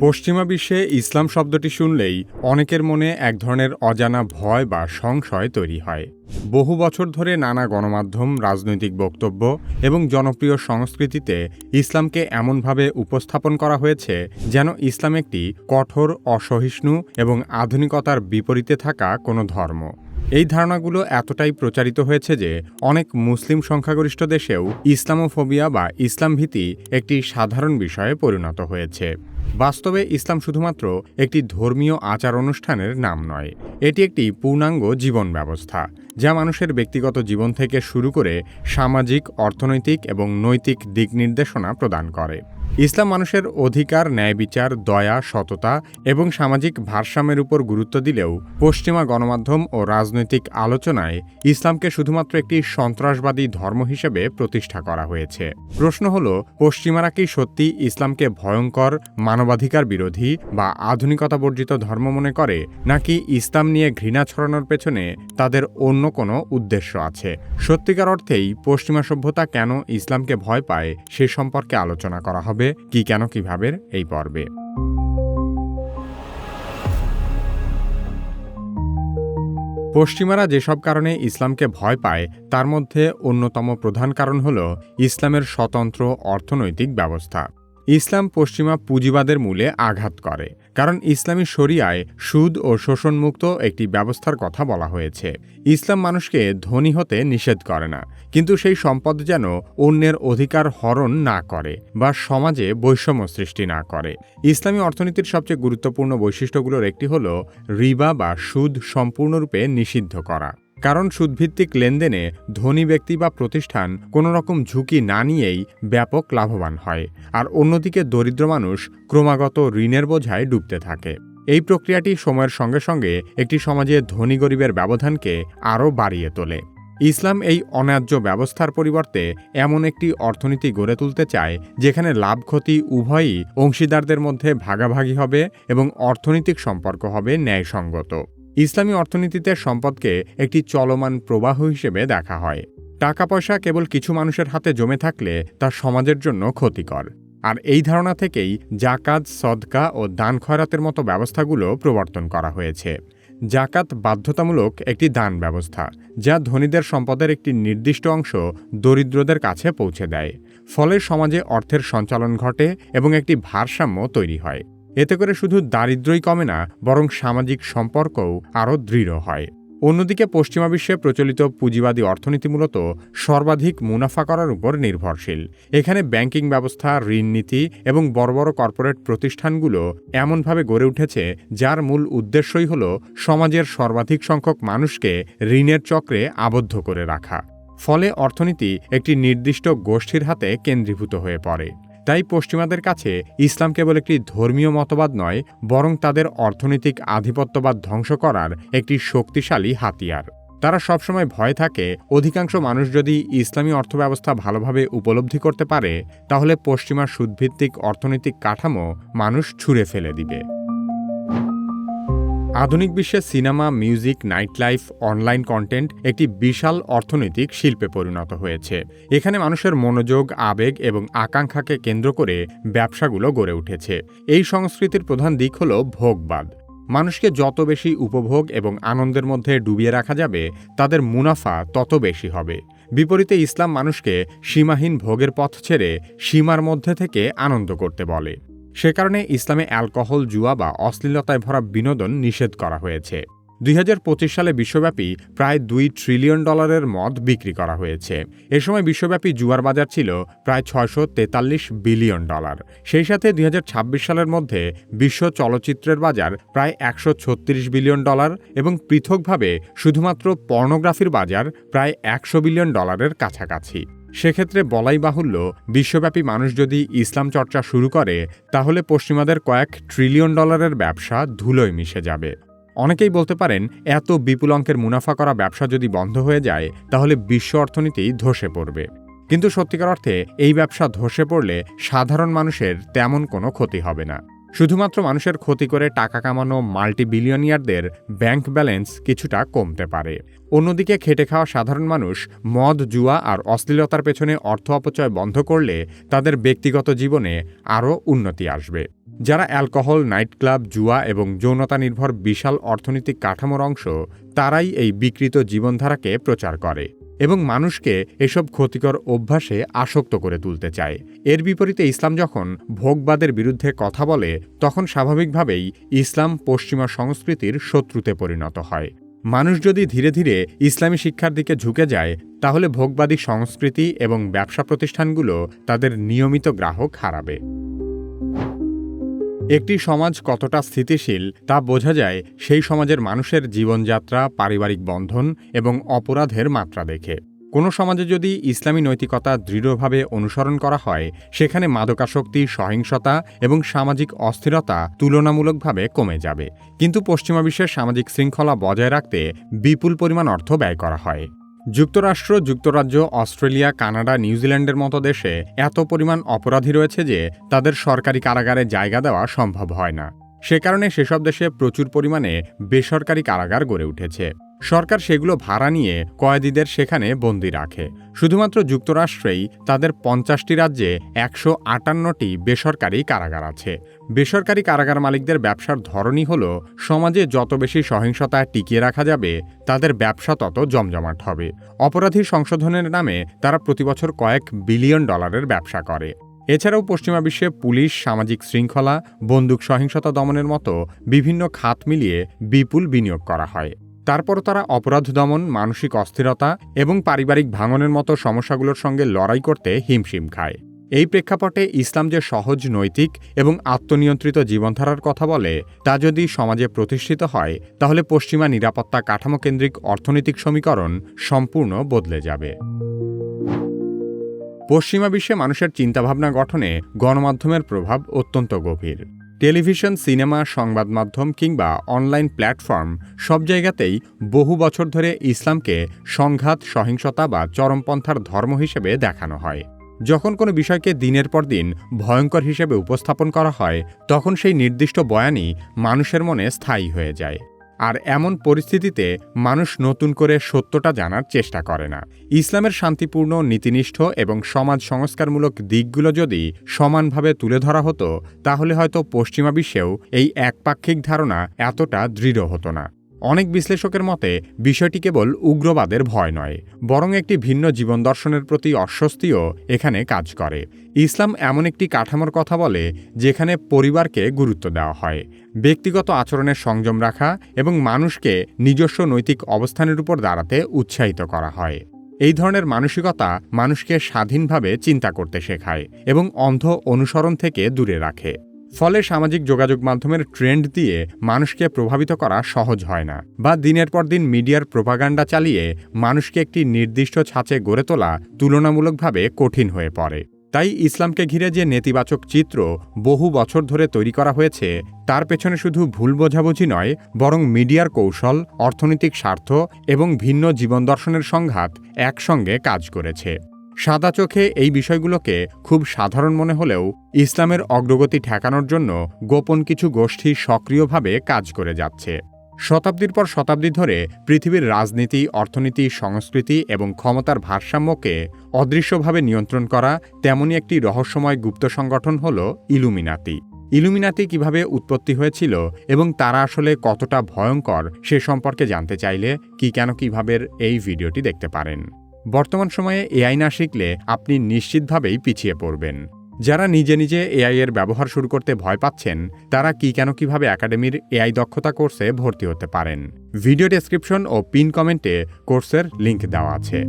পশ্চিমা বিশ্বে ইসলাম শব্দটি শুনলেই অনেকের মনে এক ধরনের অজানা ভয় বা সংশয় তৈরি হয়। বহু বছর ধরে নানা গণমাধ্যম, রাজনৈতিক বক্তব্য এবং জনপ্রিয় সংস্কৃতিতে ইসলামকে এমনভাবে উপস্থাপন করা হয়েছে যেন ইসলাম একটি কঠোর, অসহিষ্ণু এবং আধুনিকতার বিপরীতে থাকা কোনো ধর্ম। এই ধারণাগুলো এতটাই প্রচারিত হয়েছে যে অনেক মুসলিম সংখ্যাগরিষ্ঠ দেশেও ইসলামোফোবিয়া বা ইসলাম ভীতি একটি সাধারণ বিষয়ে পরিণত হয়েছে। বাস্তবে ইসলাম শুধুমাত্র একটি ধর্মীয় আচার অনুষ্ঠানের নাম নয়, এটি একটি পূর্ণাঙ্গ জীবন ব্যবস্থা যা মানুষের ব্যক্তিগত জীবন থেকে শুরু করে সামাজিক, অর্থনৈতিক এবং নৈতিক দিক নির্দেশনা প্রদান করে। ইসলাম মানুষের অধিকার, ন্যায় বিচার, দয়া, সততা এবং সামাজিক ভারসাম্যের উপর গুরুত্ব দিলেও পশ্চিমা গণমাধ্যম ও রাজনৈতিক আলোচনায় ইসলামকে শুধুমাত্র একটি সন্ত্রাসবাদী ধর্ম হিসেবে প্রতিষ্ঠা করা হয়েছে। প্রশ্ন হল, পশ্চিমারা কি সত্যি ইসলামকে ভয়ঙ্কর, মানবাধিকার বিরোধী বা আধুনিকতা বর্জিত ধর্ম মনে করে, নাকি ইসলাম নিয়ে ঘৃণা ছড়ানোর পেছনে তাদের অন্য কোনো উদ্দেশ্য আছে? সত্যিকার অর্থেই পশ্চিমা সভ্যতা কেন ইসলামকে ভয় পায় সে সম্পর্কে আলোচনা করা হবে কি কেন কিভাবে এই পর্বে। পশ্চিমারা যেসব কারণে ইসলামকে ভয় পায় তার মধ্যে অন্যতম প্রধান কারণ হল ইসলামের স্বতন্ত্র অর্থনৈতিক ব্যবস্থা। ইসলাম পশ্চিমা পুঁজিবাদের মূলে আঘাত করে, কারণ ইসলামী শরিয়ায় সুদ ও শোষণমুক্ত একটি ব্যবস্থার কথা বলা হয়েছে। ইসলাম মানুষকে ধনী হতে নিষেধ করে না, কিন্তু সেই সম্পদ যেন অন্যের অধিকার হরণ না করে বা সমাজে বৈষম্য সৃষ্টি না করে। ইসলামী অর্থনীতির সবচেয়ে গুরুত্বপূর্ণ বৈশিষ্ট্যগুলোর একটি হল রিবা বা সুদ সম্পূর্ণরূপে নিষিদ্ধ করা, কারণ সুদভিত্তিক লেনদেনে ধনী ব্যক্তি বা প্রতিষ্ঠান কোনো রকম ঝুঁকি না নিয়েই ব্যাপক লাভবান হয়, আর অন্যদিকে দরিদ্র মানুষ ক্রমাগত ঋণের বোঝায় ডুবতে থাকে। এই প্রক্রিয়াটি সময়ের সঙ্গে সঙ্গে একটি সমাজে ধনী গরিবের ব্যবধানকে আরও বাড়িয়ে তোলে। ইসলাম এই অন্যায্য ব্যবস্থার পরিবর্তে এমন একটি অর্থনীতি গড়ে তুলতে চায় যেখানে লাভ ক্ষতি উভয়ই অংশীদারদের মধ্যে ভাগাভাগি হবে এবং অর্থনৈতিক সম্পর্ক হবে ন্যায়সঙ্গত। ইসলামী অর্থনীতিতে সম্পদকে একটি চলমান প্রবাহ হিসেবে দেখা হয়। টাকা পয়সা কেবল কিছু মানুষের হাতে জমে থাকলে তা সমাজের জন্য ক্ষতিকর। আর এই ধারণা থেকেই জাকাত, সদকা ও দান খয়রাতের মতো ব্যবস্থাগুলো প্রবর্তন করা হয়েছে। জাকাত বাধ্যতামূলক একটি দান ব্যবস্থা যা ধনীদের সম্পদের একটি নির্দিষ্ট অংশ দরিদ্রদের কাছে পৌঁছে দেয়। ফলে সমাজে অর্থের সঞ্চালন ঘটে এবং একটি ভারসাম্য তৈরি হয়। এতে করে শুধু দারিদ্র্যই কমে না, বরং সামাজিক সম্পর্কও আরও দৃঢ় হয়। অন্যদিকে পশ্চিমা বিশ্বে প্রচলিত পুঁজিবাদী অর্থনীতি মূলত সর্বাধিক মুনাফা করার উপর নির্ভরশীল। এখানে ব্যাংকিং ব্যবস্থা, ঋণ নীতি এবং বড় বড় কর্পোরেট প্রতিষ্ঠানগুলো এমনভাবে গড়ে উঠেছে যার মূল উদ্দেশ্যই হল সমাজের সর্বাধিক সংখ্যক মানুষকে ঋণের চক্রে আবদ্ধ করে রাখা। ফলে অর্থনীতি একটি নির্দিষ্ট গোষ্ঠীর হাতে কেন্দ্রীভূত হয়ে পড়ে। তাই পশ্চিমাদের কাছে ইসলাম কেবল একটি ধর্মীয় মতবাদ নয়, বরং তাদের অর্থনৈতিক আধিপত্যবাদ ধ্বংস করার একটি শক্তিশালী হাতিয়ার। তারা সবসময় ভয় থাকে অধিকাংশ মানুষ যদি ইসলামী অর্থব্যবস্থা ভালোভাবে উপলব্ধি করতে পারে, তাহলে পশ্চিমা সুদভিত্তিক অর্থনৈতিক কাঠামো মানুষ ছুঁড়ে ফেলে দিবে। আধুনিক বিশ্বে cinema, music, night life, online content একটি বিশাল অর্থনৈতিক শিল্পে পরিণত হয়েছে। এখানে মানুষের মনোযোগ, আবেগ এবং আকাঙ্ক্ষাকে কেন্দ্র করে ব্যবসাগুলো গড়ে উঠেছে। এই সংস্কৃতির প্রধান দিক হল ভোগবাদ। মানুষকে যত বেশি উপভোগ এবং আনন্দের মধ্যে ডুবিয়ে রাখা যাবে, তাদের মুনাফা তত বেশি হবে। বিপরীতে ইসলাম মানুষকে সীমাহীন ভোগের পথ ছেড়ে সীমার মধ্যে থেকে আনন্দ করতে বলে। সে কারণে ইসলামে অ্যালকোহল, জুয়া বা অশ্লীলতায় ভরা বিনোদন নিষেধ করা হয়েছে। 2025 সালে বিশ্বব্যাপী প্রায় $2 ট্রিলিয়ন মদ বিক্রি করা হয়েছে। এ সময় বিশ্বব্যাপী জুয়ার বাজার ছিল প্রায় $643 বিলিয়ন। সেই সাথে 2026 সালের মধ্যে বিশ্ব চলচ্চিত্রের বাজার প্রায় $136 বিলিয়ন এবং পৃথকভাবে শুধুমাত্র পর্নোগ্রাফির বাজার প্রায় $100 বিলিয়ন কাছাকাছি। সেক্ষেত্রে বলাই বাহুল্য, বিশ্বব্যাপী মানুষ যদি ইসলাম চর্চা শুরু করে, তাহলে পশ্চিমাদের কয়েক ট্রিলিয়ন ডলারের ব্যবসা ধুলোয় মিশে যাবে। অনেকেই বলতে পারেন, এত বিপুল অঙ্কের মুনাফা করা ব্যবসা যদি বন্ধ হয়ে যায়, তাহলে বিশ্ব অর্থনীতি ধসে পড়বে। কিন্তু সত্যিকার অর্থে এই ব্যবসা ধসে পড়লে সাধারণ মানুষের তেমন কোনো ক্ষতি হবে না। শুধুমাত্র মানুষের ক্ষতি করে টাকা কামানো মাল্টিবিলিয়নিয়ারদের ব্যাংক ব্যালেন্স কিছুটা কমতে পারে। অন্যদিকে খেটে খাওয়া সাধারণ মানুষ মদ, জুয়া আর অশ্লীলতার পেছনে অর্থ অপচয় বন্ধ করলে তাদের ব্যক্তিগত জীবনে আরও উন্নতি আসবে। যারা অ্যালকোহল, নাইট ক্লাব, জুয়া এবং যৌনতা নির্ভর বিশাল অর্থনৈতিক কাঠামোর অংশ, তারাই এই বিকৃত জীবনধারাকে প্রচার করে এবং মানুষকে এসব ক্ষতিকর অভ্যাসে আসক্ত করে তুলতে চায়। এর বিপরীতে ইসলাম যখন ভোগবাদের বিরুদ্ধে কথা বলে, তখন স্বাভাবিকভাবেই ইসলাম পশ্চিমা সংস্কৃতির শত্রুতে পরিণত হয়। মানুষ যদি ধীরে ধীরে ইসলামী শিক্ষার দিকে ঝুঁকে যায়, তাহলে ভোগবাদী সংস্কৃতি এবং ব্যবসা প্রতিষ্ঠানগুলো তাদের নিয়মিত গ্রাহক হারাবে। একটি সমাজ কতটা স্থিতিশীল তা বোঝা যায় সেই সমাজের মানুষের জীবনযাত্রা, পারিবারিক বন্ধন এবং অপরাধের মাত্রা দেখে। কোনো সমাজে যদি ইসলামী নৈতিকতা দৃঢ়ভাবে অনুসরণ করা হয়, সেখানে মাদকাসক্তি, সহিংসতা এবং সামাজিক অস্থিরতা তুলনামূলকভাবে কমে যাবে। কিন্তু পশ্চিমা বিশ্বের সামাজিক শৃঙ্খলা বজায় রাখতে বিপুল পরিমাণ অর্থ ব্যয় করা হয়। যুক্তরাষ্ট্র, যুক্তরাজ্য, অস্ট্রেলিয়া, কানাডা, নিউজিল্যান্ডের মতো দেশে এত পরিমাণ অপরাধী রয়েছে যে তাদের সরকারি কারাগারে জায়গা দেওয়া সম্ভব হয় না। সে কারণে সেসব দেশে প্রচুর পরিমাণে বেসরকারি কারাগার গড়ে উঠেছে। সরকার সেগুলো ভাড়া নিয়ে কয়েদিদের সেখানে বন্দী রাখে। শুধুমাত্র যুক্তরাষ্ট্রেই তাদের 50টি রাজ্যে 158টি বেসরকারি কারাগার আছে। বেসরকারি কারাগার মালিকদের ব্যবসার ধরনই হল, সমাজে যত বেশি সহিংসতা টিকিয়ে রাখা যাবে, তাদের ব্যবসা তত জমজমাট হবে। অপরাধী সংশোধনের নামে তারা প্রতিবছর কয়েক বিলিয়ন ডলারের ব্যবসা করে। এছাড়াও পশ্চিমা বিশ্বে পুলিশ, সামাজিক শৃঙ্খলা, বন্দুক সহিংসতা দমনের মতো বিভিন্ন খাত মিলিয়ে বিপুল বিনিয়োগ করা হয়। তারপর তারা অপরাধ দমন, মানসিক অস্থিরতা এবং পারিবারিক ভাঙনের মতো সমস্যাগুলোর সঙ্গে লড়াই করতে হিমশিম খায়। এই প্রেক্ষাপটে ইসলাম যে সহজ, নৈতিক এবং আত্মনিয়ন্ত্রিত জীবনধারার কথা বলে, তা যদি সমাজে প্রতিষ্ঠিত হয়, তাহলে পশ্চিমা নিরাপত্তা কাঠামোকেন্দ্রিক অর্থনৈতিক সমীকরণ সম্পূর্ণ বদলে যাবে। পশ্চিমা বিশ্বে মানুষের চিন্তাভাবনা গঠনে গণমাধ্যমের প্রভাব অত্যন্ত গভীর। টেলিভিশন, সিনেমা, সংবাদ মাধ্যম কিংবা অনলাইন প্ল্যাটফর্ম, সব জায়গাতেই বহু বছর ধরে ইসলামকে সংঘাত, সহিংসতা বা চরমপন্থার ধর্ম হিসেবে দেখানো হয়। যখন কোনো বিষয়কে দিনের পর দিন ভয়ঙ্কর হিসেবে উপস্থাপন করা হয়, তখন সেই নির্দিষ্ট বয়ানই মানুষের মনে স্থায়ী হয়ে যায়। আর এমন পরিস্থিতিতে মানুষ নতুন করে সত্যটা জানার চেষ্টা করে না। ইসলামের শান্তিপূর্ণ, নীতিনিষ্ঠ এবং সমাজ সংস্কারমূলক দিকগুলো যদি সমানভাবে তুলে ধরা হতো, তাহলে হয়তো পশ্চিমা বিশ্বেও এই একপাক্ষিক ধারণা এতটা দৃঢ় হতো না। অনেক বিশ্লেষকের মতে বিষয়টি কেবল উগ্রবাদের ভয় নয়, বরং একটি ভিন্ন জীবন দর্শনের প্রতি অস্বস্তিও এখানে কাজ করে। ইসলাম এমন একটি কাঠামোর কথা বলে যেখানে পরিবারকে গুরুত্ব দেওয়া হয়, ব্যক্তিগত আচরণের সংযম রাখা এবং মানুষকে নিজস্ব নৈতিক অবস্থানের উপর দাঁড়াতে উৎসাহিত করা হয়। এই ধরনের মানসিকতা মানুষকে স্বাধীনভাবে চিন্তা করতে শেখায় এবং অন্ধ অনুসরণ থেকে দূরে রাখে। ফলে সামাজিক যোগাযোগ মাধ্যমের ট্রেন্ড দিয়ে মানুষকে প্রভাবিত করা সহজ হয় না, বা দিনের পর দিন মিডিয়ার প্রোপাগান্ডা চালিয়ে মানুষকে একটি নির্দিষ্ট ছাঁচে গড়ে তোলা তুলনামূলকভাবে কঠিন হয়ে পড়ে। তাই ইসলামকে ঘিরে যে নেতিবাচক চিত্র বহু বছর ধরে তৈরি করা হয়েছে, তার পেছনে শুধু ভুল বোঝাবুঝি নয়, বরং মিডিয়ার কৌশল, অর্থনৈতিক স্বার্থ এবং ভিন্ন জীবন দর্শনের সংঘাত একসঙ্গে কাজ করেছে। সাদা চোখে এই বিষয়গুলোকে খুব সাধারণ মনে হলেও ইসলামের অগ্রগতি ঠেকানোর জন্য গোপন কিছু গোষ্ঠী সক্রিয়ভাবে কাজ করে যাচ্ছে। শতাব্দীর পর শতাব্দী ধরে পৃথিবীর রাজনীতি, অর্থনীতি, সংস্কৃতি এবং ক্ষমতার ভারসাম্যকে অদৃশ্যভাবে নিয়ন্ত্রণ করা তেমনই একটি রহস্যময় গুপ্ত সংগঠন হল ইলুমিনাতি। ইলুমিনাতি কিভাবে উৎপত্তি হয়েছিল এবং তারা আসলে কতটা ভয়ঙ্কর সে সম্পর্কে জানতে চাইলে কিভাবে এই ভিডিওটি দেখতে পারেন। বর্তমান সময়ে এআই না শিখলে আপনি নিশ্চিতভাবেই পিছিয়ে পড়বেন। যারা নিজে নিজে এআই এর ব্যবহার শুরু করতে ভয় পাচ্ছেন, তারা কিভাবে একাডেমির এআই দক্ষতা কোর্সে ভর্তি হতে পারেন। ভিডিও ডেসক্রিপশন ও পিন কমেন্টে কোর্সের লিংক দেওয়া আছে।